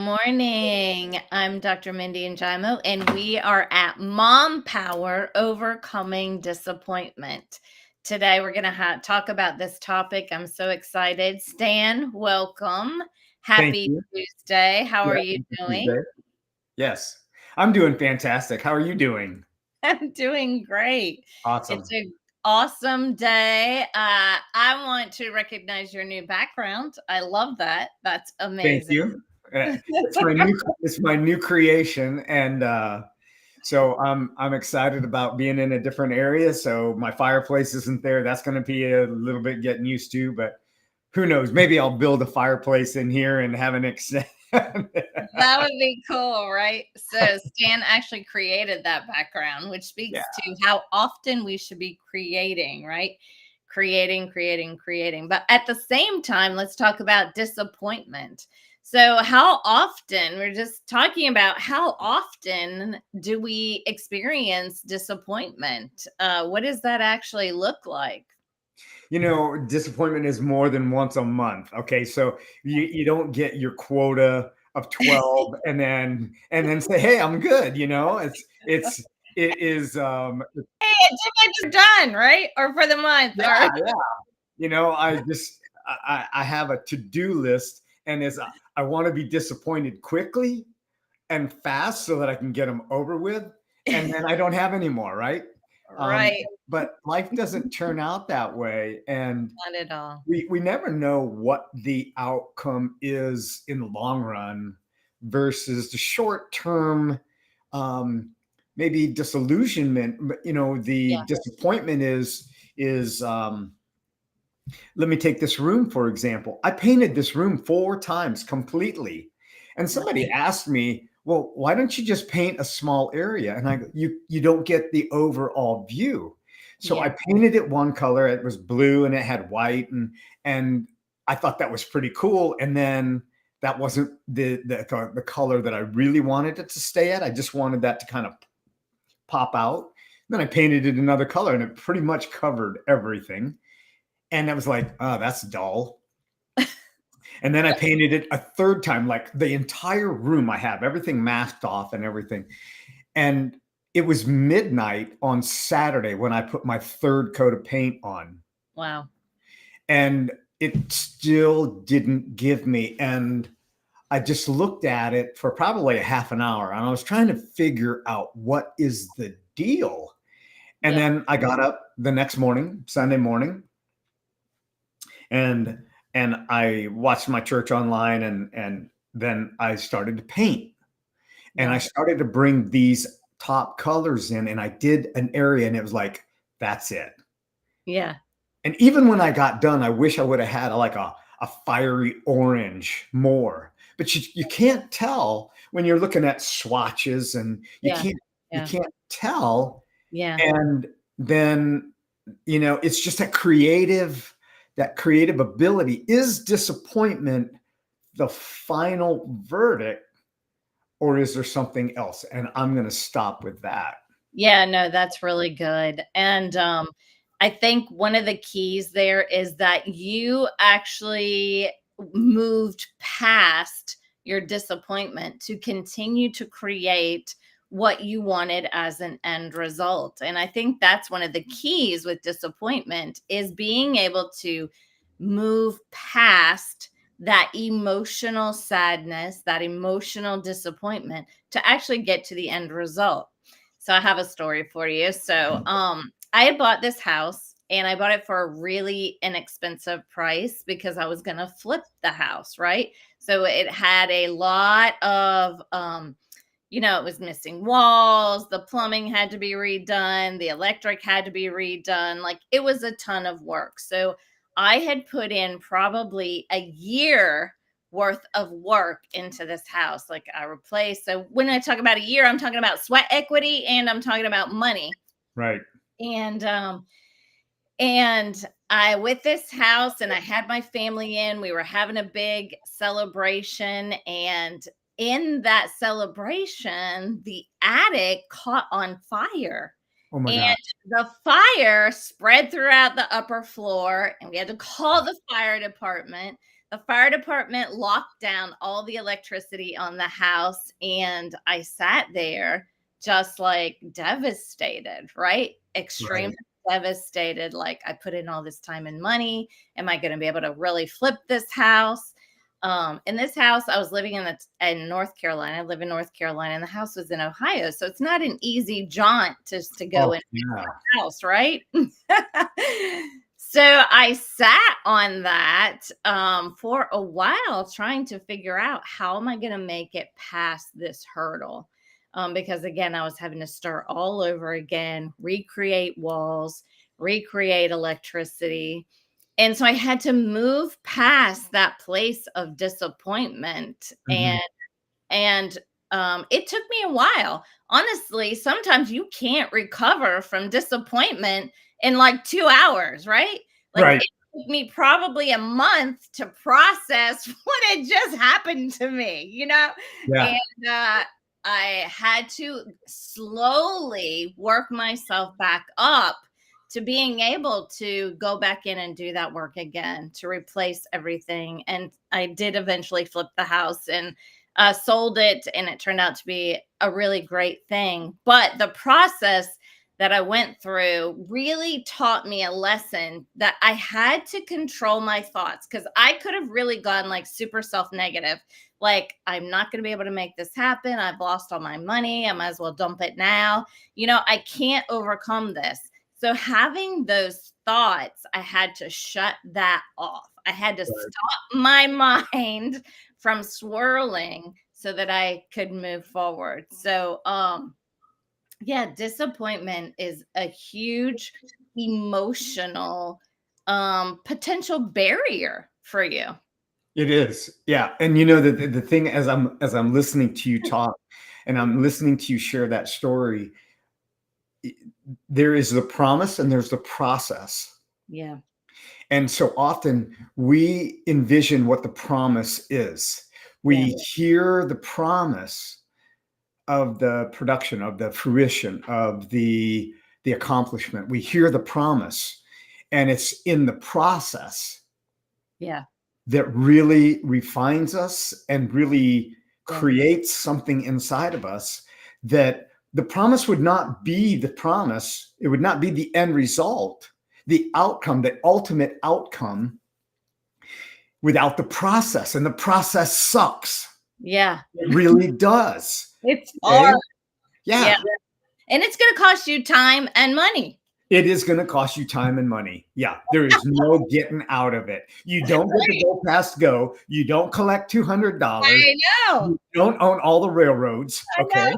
Morning. I'm Dr. Mindy Njimo, and we are at MomPower Overcoming Disappointment. Today, we're going to talk about this topic. I'm so excited. Stan, welcome. Thank Happy you. Tuesday. How Yeah, are you happy doing? Tuesday. Yes, I'm doing fantastic. How are you doing? I'm doing great. It's Awesome. an awesome day. I want to recognize your new background. I love that. That's Thank amazing. you. It's my new creation, and so I'm excited about being in a different area. So my fireplace isn't there. That's going to be a little bit getting used to, but who knows? Maybe I'll build a fireplace in here and have an extend. That would be cool, right? So Stan actually created that background, which Yeah. speaks to how often we should be creating, right? Creating. But at the same time, let's talk about disappointment. So, how often, we're just talking about how often do we experience disappointment? What does that actually look like? Disappointment is more than once a month. Okay, so you don't get your quota of 12 and then say, "Hey, I'm good." It is Hey, it's done, right? Or for the month, yeah, or yeah. I have a to-do list, and I want to be disappointed quickly and fast so that I can get them over with, and then I don't have any more, right? Um, right? but life doesn't turn out that way, and Not at all. we never know what the outcome is in the long run versus the short term, um, maybe disillusionment. The Yeah. disappointment is let me take this room for example. I painted this room 4 times completely, and somebody Right. asked me, well, why don't you just paint a small area? And I go, you don't get the overall view. So Yeah. I painted it one color. It was blue and it had white, and I thought that was pretty cool. And then that wasn't the color that I really wanted it to stay at. I just wanted that to kind of pop out. Then I painted it another color, and it pretty much covered everything. And I was like, oh, that's dull. And then I painted it a third time, like the entire room. I have everything masked off and everything. And it was midnight on Saturday when I put my third coat of paint on. Wow. And it still didn't give me. And I just looked at it for probably a half an hour, and I was trying to figure out what is the deal. And Yeah. then I got up the next morning, Sunday morning, and I watched my church online, and then I started to paint, and I Yeah. started to bring these top colors in, and I did an area, and it was like, that's it. Yeah. And even when I got done, I wish I would have had like a fiery orange more, but you can't tell when you're looking at swatches, and you Yeah. can't Yeah. tell. Yeah. And then it's just that creative ability. Is disappointment the final verdict, or is there something else? And I'm going to stop with that. Yeah, no, that's really good. And I think one of the keys there is that you actually moved past your disappointment to continue to create what you wanted as an end result. And I think that's one of the keys with disappointment is being able to move past that emotional sadness, that emotional disappointment to actually get to the end result. So I have a story for you. So I had bought this house and I bought it for a really inexpensive price because I was going to flip the house, right? So it had a lot of it was missing walls, the plumbing had to be redone, the electric had to be redone. Like it was a ton of work. So I had put in probably a year worth of work into this house. Like I replaced. So when I talk about a year, I'm talking about sweat equity and I'm talking about money. Right. And and I with this house and I had my family in, we were having a big celebration, and in that celebration, the attic caught on fire. Oh my And God. the fire spread throughout the upper floor, and we had to call the fire department. the fire department locked down all the electricity on the house, and I sat there just like devastated, right? Extremely Right. devastated. Like, I put in all this time and money. Am I going to be able to really flip this house? In this house, I was living in North Carolina. I live in North Carolina, and the house was in Ohio, so it's not an easy jaunt just to go Oh, in yeah. the house, right? So I sat on that for a while, trying to figure out how am I going to make it past this hurdle. Because again, I was having to start all over again, recreate walls, recreate electricity. And so I had to move past that place of disappointment. Mhm. And it took me a while. Honestly, sometimes you can't recover from disappointment in like 2 hours, right? Like, Right. it took me probably a month to process what had just happened to me, you know? Yeah. And, I had to slowly work myself back up to being able to go back in and do that work again, to replace everything. And I did eventually flip the house and sold it, and it turned out to be a really great thing. But the process that I went through really taught me a lesson that I had to control my thoughts, because I could have really gone like super self negative. Like, I'm not going to be able to make this happen. I've lost all my money. I might as well dump it now. I can't overcome this. So, having those thoughts, I had to shut that off. I had to Right. stop my mind from swirling so that I could move forward. So, yeah, disappointment is a huge emotional potential barrier for you. It is. Yeah. And the thing, as I'm listening to you talk and I'm listening to you share that story, i- there is the promise and there's the process. Yeah. And so often we envision what the promise is. Yeah. We hear the promise of the production, of the fruition, of the accomplishment. We hear the promise, and it's in the process Yeah. that really refines us and really Yeah. creates something inside of us that the promise would not be the promise. It would not be the end result, the outcome, the ultimate outcome without the process. And the process sucks. Yeah. It really does. It's Okay. hard. Yeah. Yeah. And it's going to cost you time and money. It is going to cost you time and money. Yeah, there is no getting out of it. You don't get to Right. go past go. You don't collect $200. I know. You don't own all the railroads. I know. Okay.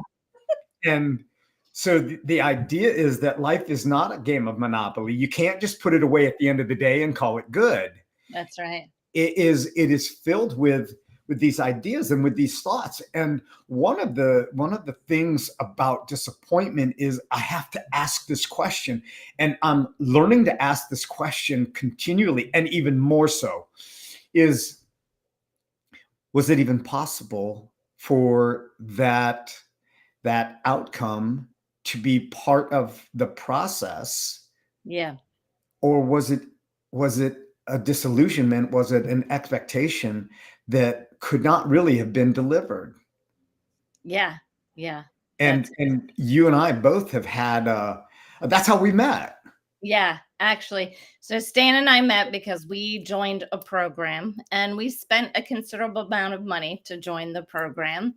And so the idea is that life is not a game of Monopoly. You can't just put it away at the end of the day and call it good. That's right. It is filled with these ideas and with these thoughts. And one of the things about disappointment is I have to ask this question, and I'm learning to ask this question continually, and even more so is, was it even possible for that outcome to be part of the process, Yeah. or was it a disillusionment? Was it an expectation that could not really have been delivered? Yeah. Yeah. And That's and you and I both have had that's how we met. Yeah, actually. So Stan and I met because we joined a program, and we spent a considerable amount of money to join the program.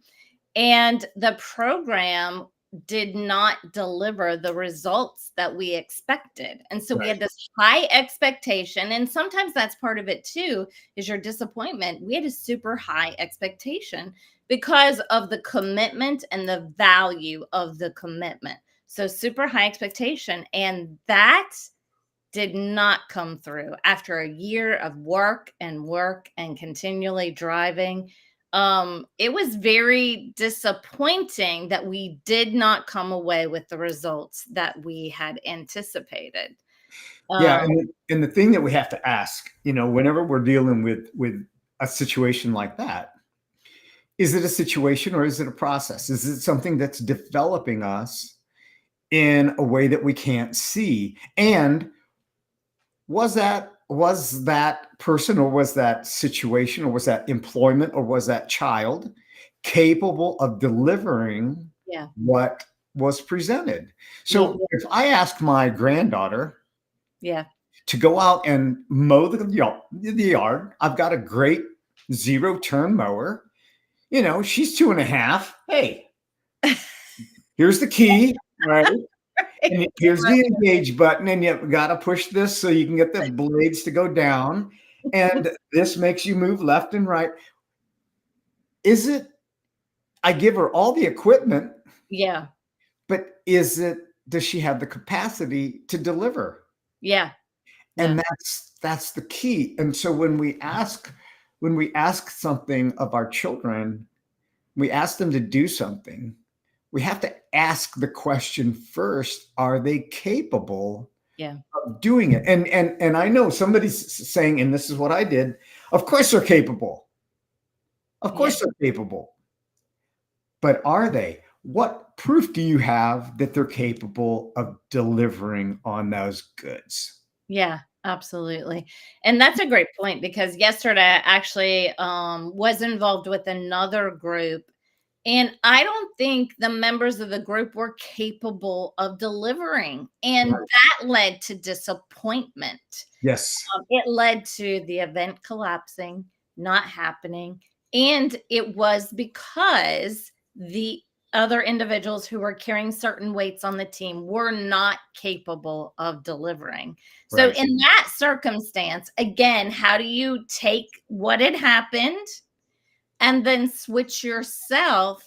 And the program did not deliver the results that we expected. And so we Right. had this high expectation. And sometimes that's part of it too, is your disappointment. We had a super high expectation because of the commitment and the value of the commitment. So super high expectation. And that did not come through after a year of work and continually driving. It was very disappointing that we did not come away with the results that we had anticipated. Yeah, Um, and the thing that we have to ask, whenever we're dealing with a situation like that, is it a situation or is it a process? Is it something that's developing us in a way that we can't see? And was that that person, or was that situation, or was that employment, or was that child capable of delivering Yeah. what was presented? Yeah. So if I ask my granddaughter Yeah. to go out and mow the yard, I've got a great zero turn mower. She's 2.5. Hey, here's the key, right? And here's the engage button, and you've got to push this so you can get the blades to go down. And this makes you move left and right. Is it, I give her all the equipment, Yeah. but does she have the capacity to deliver? Yeah. And Yeah. that's the key. And so when we ask something of our children, we ask them to do something, we have to ask the question first, are they capable Yeah. of doing it? And I know somebody's saying, and this is what I did, of course they're capable. Of Yeah. course they're capable. But are they? What proof do you have that they're capable of delivering on those goods? Yeah, absolutely. And that's a great point because yesterday I actually was involved with another group, and I don't think the members of the group were capable of delivering. And Right. that led to disappointment. Yes. It led to the event collapsing, not happening. And it was because the other individuals who were carrying certain weights on the team were not capable of delivering. So, Right. in that circumstance, again, how do you take what had happened and then switch yourself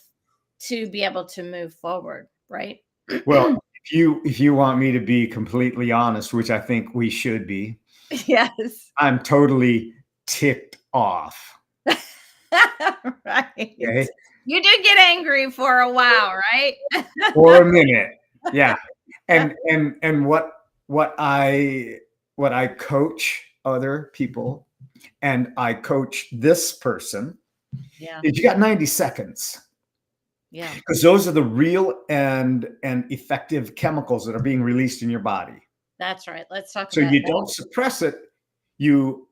to be able to move forward? Right. Well, if you want me to be completely honest, which I think we should be, Yes. I'm totally ticked off. Right. Okay. You do get angry for a while, right? For a minute. Yeah. And what I coach other people, and I coach this person, Yeah. is you got 90 seconds, Yeah. because those are the real and effective chemicals that are being released in your body. That's right. Let's talk So about you that. don't suppress it, you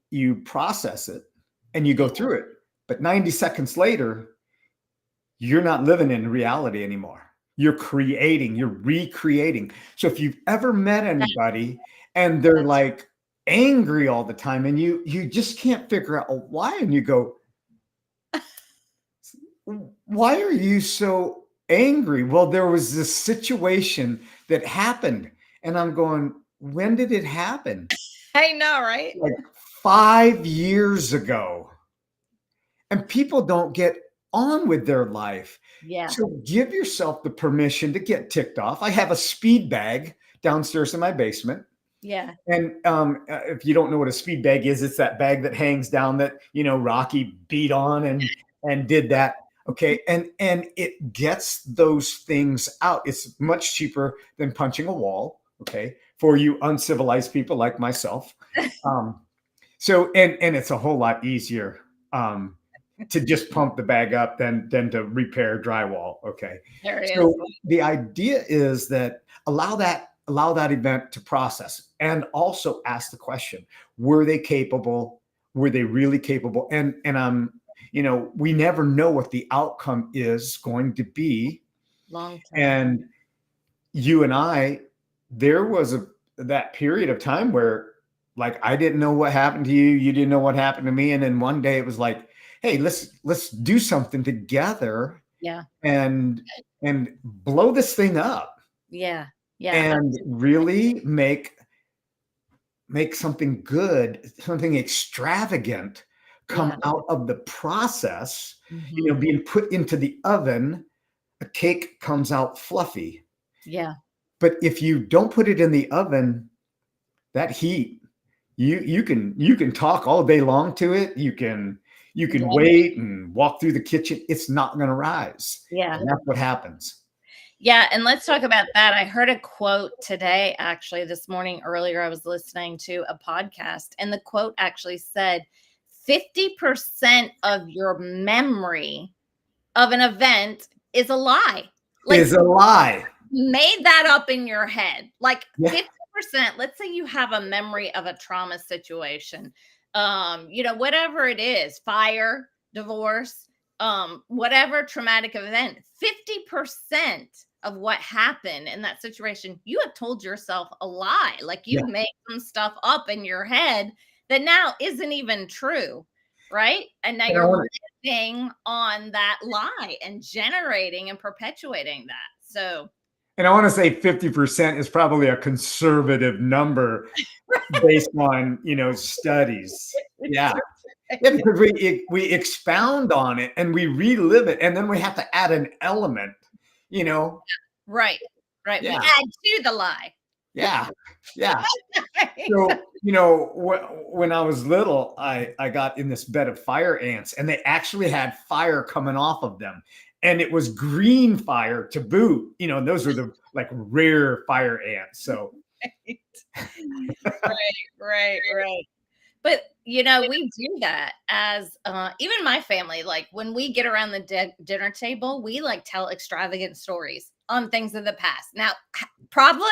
process it, and you go Yeah. through it. But 90 seconds later, you're not living in reality anymore. You're creating, you're recreating. So if you've ever met anybody and they're That's like angry all the time, and you just can't figure out why, and you go, why are you so angry? Well, there was this situation that happened, and I'm going, when did it happen? I know, right? Like 5 years ago. And people don't get on with their life. Yeah. So give yourself the permission to get ticked off. I have a speed bag downstairs in my basement. Yeah. And if you don't know what a speed bag is, it's that bag that hangs down that, Rocky beat on and did that. Okay. And it gets those things out. It's much cheaper than punching a wall. Okay. For you uncivilized people like myself. So and it's a whole lot easier to just pump the bag up than to repair drywall. Okay. There it is. So the idea is that allow that event to process, and also ask the question, were they capable? Were they really capable? And we never know what the outcome is going to be. Long term. And you and I, there was that period of time where, like, I didn't know what happened to you, you didn't know what happened to me, and then one day it was like, hey, let's do something together Yeah. and blow this thing up, Yeah. Yeah. and really make something good, something extravagant come Yeah. out of the process. Mhm. Being put into the oven, a cake comes out fluffy. Yeah. But if you don't put it in the oven, that heat, you can talk all day long to it. You can Yeah. wait and walk through the kitchen. It's not going to rise. Yeah. And that's what happens. Yeah, and let's talk about that. I heard a quote today, actually, this morning earlier. I was listening to a podcast, and the quote actually said 50% of your memory of an event is a lie. Like, Is a lie. made that up in your head. Like Yeah. 50% 50%, let's say you have a memory of a trauma situation, whatever it is, fire, divorce, whatever traumatic event, 50% of what happened in that situation, you have told yourself a lie. Like Yeah. you've made some stuff up in your head that now isn't even true, right? And now And I you're want living on that lie and generating and perpetuating that. So, And I want to say 50% is probably a conservative number based on, studies. Yeah. Yeah, because we expound on it and we relive it, and then we have to add an element, you know? right, right. We Yeah. add to the lie. Yeah. Yeah. Right. So, when I was little, I got in this bed of fire ants, and they actually had fire coming off of them, and it was green fire to boot. And those are the like rare fire ants. So Right, right. But, we do that as, even my family, like, when we get around the dinner table, we, like, tell extravagant stories on things of the past. Now, probably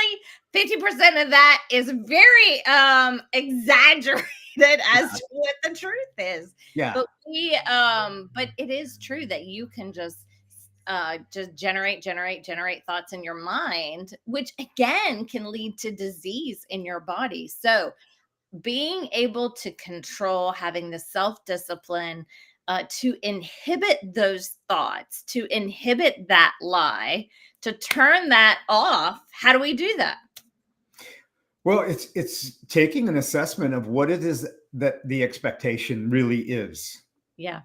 50% of that is very, exaggerated as to what the truth is. yeah, But it is true that you can just generate thoughts in your mind, which again can lead to disease in your body. So, being able to control, having the self discipline to inhibit those thoughts, to inhibit that lie, to turn that off. How do we do that? well, it's taking an assessment of what it is that the expectation really is. Yeah.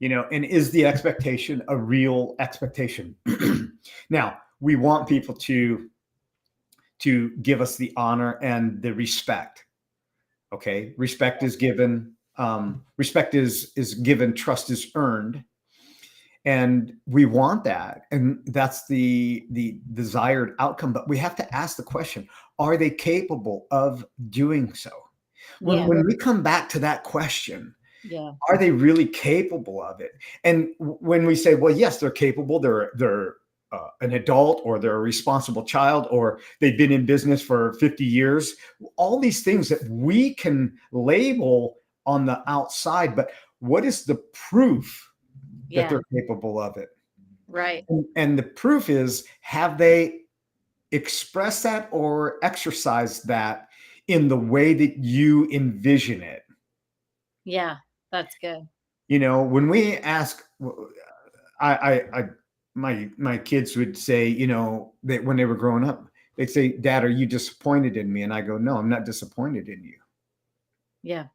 And is the expectation a real expectation? Now, we want people to give us the honor and the respect. Okay, respect is given. Respect is given. Trust is earned, and we want that, and that's the desired outcome. But we have to ask the question: are they capable of doing so? When Yeah. when we come back to that question, Yeah. are they really capable of it? And when we say, well, yes, they're capable, they're an adult, or they're a responsible child, or they've been in business for 50 years, all these things that we can label on the outside, but what is the proof that Yeah. they're capable of it? Right. And the proof is, have they expressed that or exercised that in the way that you envision it? Yeah. That's good. When we ask, I my kids would say, that when they were growing up, they'd say, "Dad, are you disappointed in me?" And I go, "No, I'm not disappointed in you." Yeah.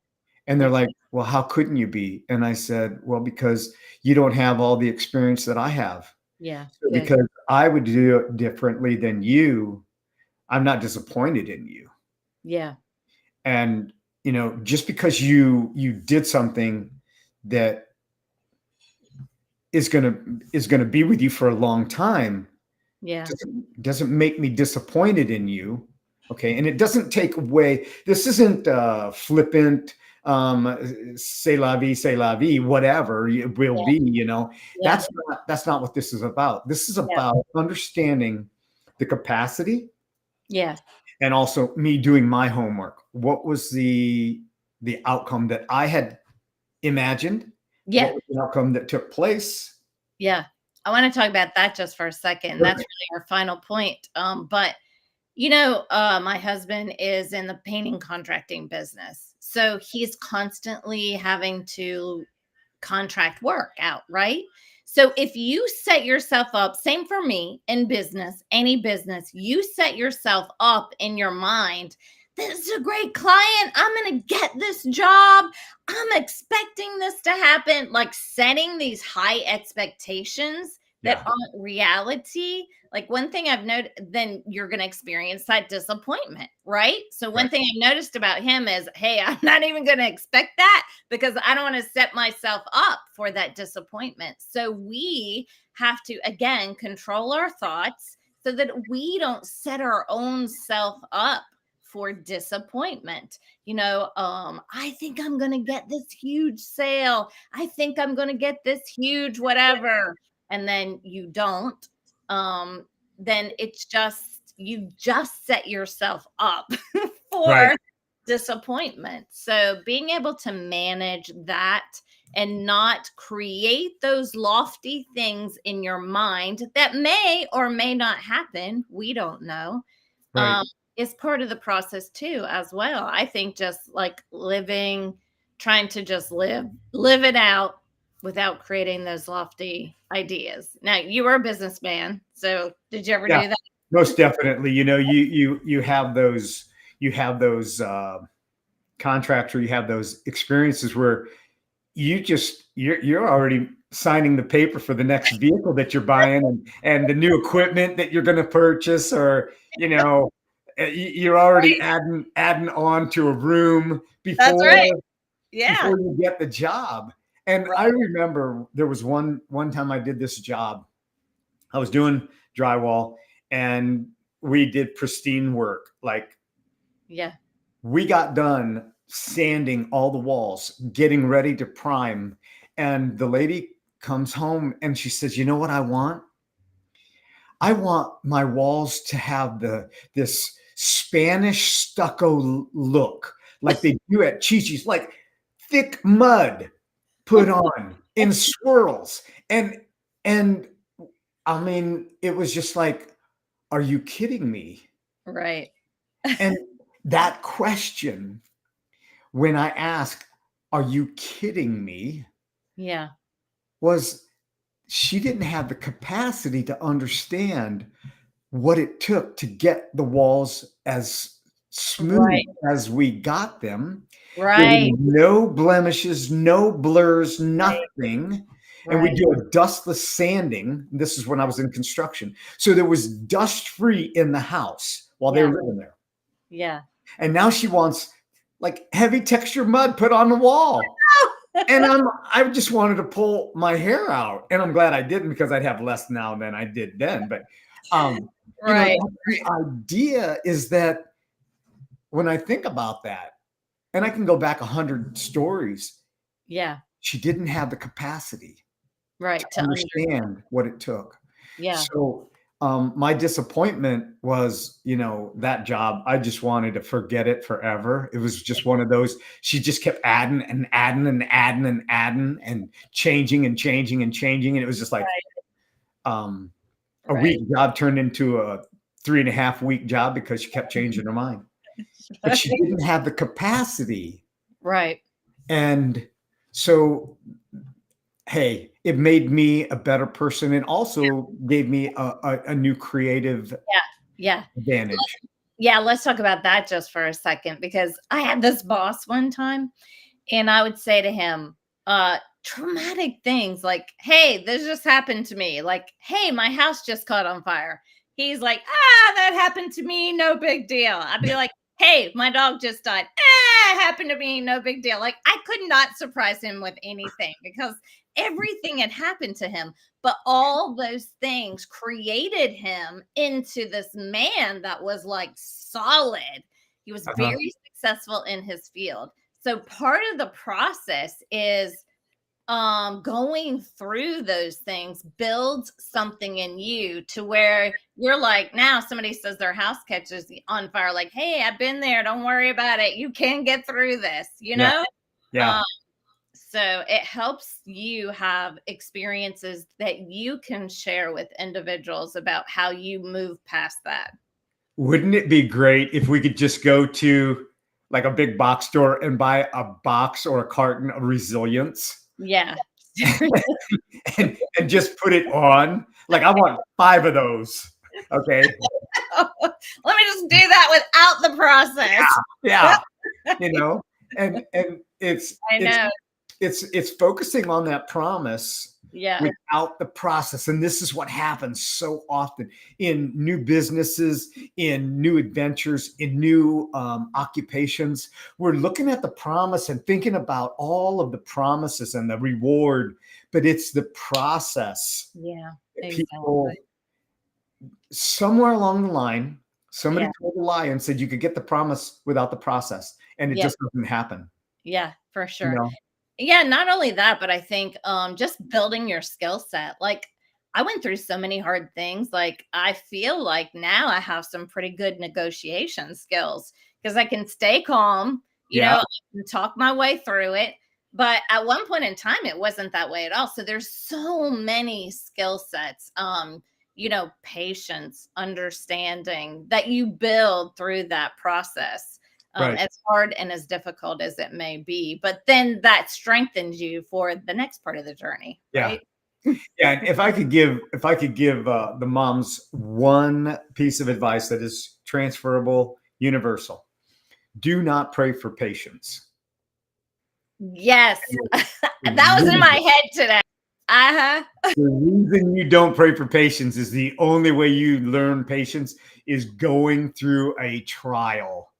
And they're That's like, "Well, how couldn't you be?" And I said, "Well, because you don't have all the experience that I have. yeah. So Good. because I would do it differently than you, I'm not disappointed in you. Yeah. And just because you did something that is gonna be with you for a long time Yeah. doesn't make me disappointed in you. Okay, and it doesn't take away. This isn't flippant. Say la vie, whatever it will Yeah. be. Yeah. That's not what this is about. This is Yeah. about understanding the capacity, Yeah. and also me doing my homework. What was the outcome that I had imagined? Yeah. What was the outcome that took place? Yeah. I want to talk about that just for a second. That's Perfect. really our final point. But my husband is in the painting contracting business. So he's constantly having to contract work out, right? So if you set yourself up, same for me in business, any business, you set yourself up in your mind. This is a great client. I'm going to get this job. I'm expecting this to happen. Like setting these high expectations that Yeah. aren't reality. Like one thing I've noted, then you're going to experience that disappointment, right? So one Right. thing I noticed about him is, hey, I'm not even going to expect that because I don't want to set myself up for that disappointment. So we have to, again, control our thoughts so that we don't set our own self up for disappointment. I think I'm going to get this huge sale. I think I'm going to get this huge whatever. And then you don't. Then it's just you just set yourself up Right. for disappointment. So being able to manage that and not create those lofty things in your mind that may or may not happen, we don't know, Right. um, is part of the process too, as well. I think just like living, trying to just live it out without creating those lofty ideas. Now, you were a businessman, so did you ever Yeah. do that? Most definitely. You know, you have those contracts, or you have those experiences where you're already signing the paper for the next vehicle that you're buying, and the new equipment that you're going to purchase, or you know, you're already Right. adding on to a room That's right. Yeah. before you get the job. And I Right. remember there was one time I did this job. I was doing drywall, and we did pristine work. Like, Yeah. we got done sanding all the walls, getting ready to prime. And the lady comes home and she says, "You know what I want? I want my walls to have this Spanish stucco look, like they do at Chi-Chi's, like thick mud put on in swirls." And I mean, it was just like, are you kidding me? Right. And that question, when I asked, "Are you kidding me?" Yeah. was, she didn't have the capacity to understand what it took to get the walls as smooth Right. as we got them. There Right. were no blemishes, no blurs, Right. nothing. And we Right. do a dustless sanding. This is when I was in construction. So there was dust free in the house while they Yeah. were living there. Yeah. And now she wants like heavy texture mud put on the wall. And I just wanted to pull my hair out, and I'm glad I didn't, because I'd have less now than I did then. But you know, Right. the idea is that when I think about that, and I can go back 100 stories, Yeah. she didn't have the capacity to Right. To understand. understand what it took. Yeah. So my disappointment was, you know, that job. I just wanted to forget it forever. It was just one of those. She just kept adding and adding and adding and adding and changing and changing and changing, and it was just like um, a Right. week job turned into a 3.5 week job because she kept changing her mind. But she Right. didn't have the capacity, Right. and so hey, it made me a better person, and also gave me a new creative Yeah. Yeah. advantage. Yeah. Let's talk about that just for a second, because I had this boss one time, and I would say to him, traumatic things like, "Hey, this just happened to me." Like, "Hey, my house just caught on fire." He's like, "Ah, that happened to me. No big deal." I'd be like, "Hey, my dog just died." "Ah, happened to me. No big deal." Like, I could not surprise him with anything because everything had happened to him. But all those things created him into this man that was like solid. He was Uh-huh. very successful in his field. So part of the process is going through those things builds something in you to where you're like, now somebody says their house catches on fire, like, "Hey, I've been there, don't worry about it, you can get through this," you Yeah, know. yeah. um so it helps you have experiences that you can share with individuals about how you move past that. Wouldn't it be great if we could just go to like a big box store and buy a box or a carton of resilience Yeah. and just put it on? Like, I want 5 of those. Okay. Let me just do that without the process. Yeah. You know, and it's I it's know. it's focusing on that promise Yeah. without the process. And this is what happens so often in new businesses, in new adventures, in new occupations. We're looking at the promise and thinking about all of the promises and the reward, but it's the process. Yeah. People, Exactly. somewhere along the line, somebody Yeah. told a lie and said you could get the promise without the process, and it Yeah. just doesn't happen. Yeah, for You sure. know? Yeah, not only that, but I think just building your skill set. Like, I went through so many hard things. Like, I feel like now I have some pretty good negotiation skills because I can stay calm, Yeah, I can talk my way through it. But at one point in time, it wasn't that way at all. So there's so many skill sets, patience, understanding that you build through that process. right. As hard and as difficult as it may be, but then that strengthens you for the next part of the journey, Yeah. right? Yeah, and if I could give the moms one piece of advice that is transferable, universal, do not pray for patience. Yes. The That was in my reason head today. Uh-huh. the reason you don't pray for patience is the only way you learn patience is going through a trial.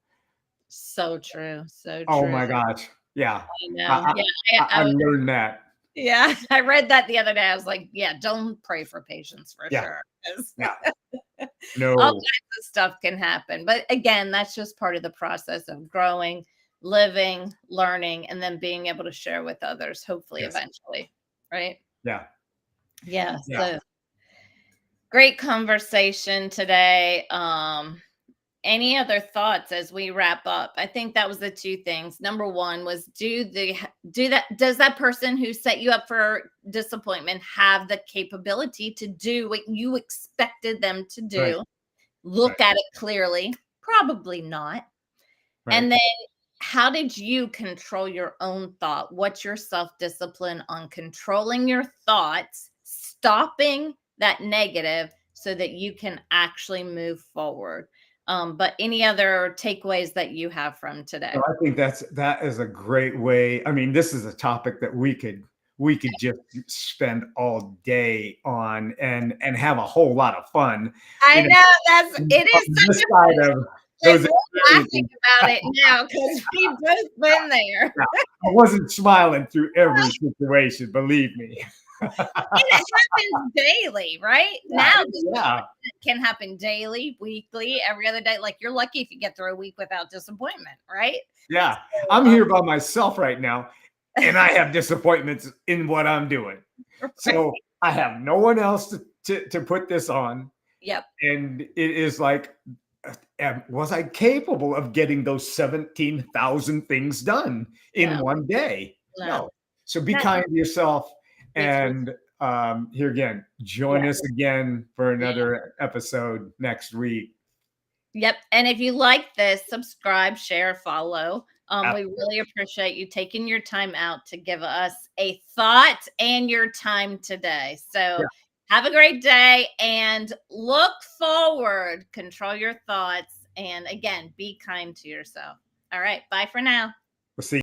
So true. So Oh true. my gosh. Yeah. I know. I, Yeah. I learned that. Yeah. I read that the other day. I was like, yeah, don't pray for patience for Yeah. sure. 'Cause Yeah. all No. kinds of stuff can happen. But again, that's just part of the process of growing, living, learning, and then being able to share with others, hopefully Yes. eventually. Right. Yeah. Yeah. Yeah. So great conversation today. Any other thoughts as we wrap up? I think that was the two things. Number one was does that person who set you up for disappointment have the capability to do what you expected them to Right. do? Right. Look at it clearly. Probably not. Right. And then how did you control your own thought? What's your self-discipline on controlling your thoughts, stopping that negative so that you can actually move forward? But any other takeaways that you have from So today? I think that is a great way. I mean, this is a topic that we could just spend all day on and have a whole lot of fun. I You know, know it on is this such a side of like those we're laughing experiences. about it now because we've both been there. Yeah, I wasn't smiling through every situation, believe me. And it happens daily, right? Yeah, Now this yeah, can happen daily, weekly, every other day. Like, you're lucky if you get through a week without disappointment, right? yeah. So, I'm here by myself right now, and I have disappointments in what I'm doing. right. So I have no one else to put this on. Yep. And it is like, was I capable of getting those 17,000 things done in No, one day? no. No. So be That kind to yourself. makes me, And here again, join yeah. us again for Yeah. another episode next week. Yep. And if you like this, subscribe, share, follow. We really Absolutely. appreciate you taking your time out to give us a thought and your time today. Yeah. So have a great day and look forward, control your thoughts, and again, be kind to yourself. All right. Bye for now. We'll see.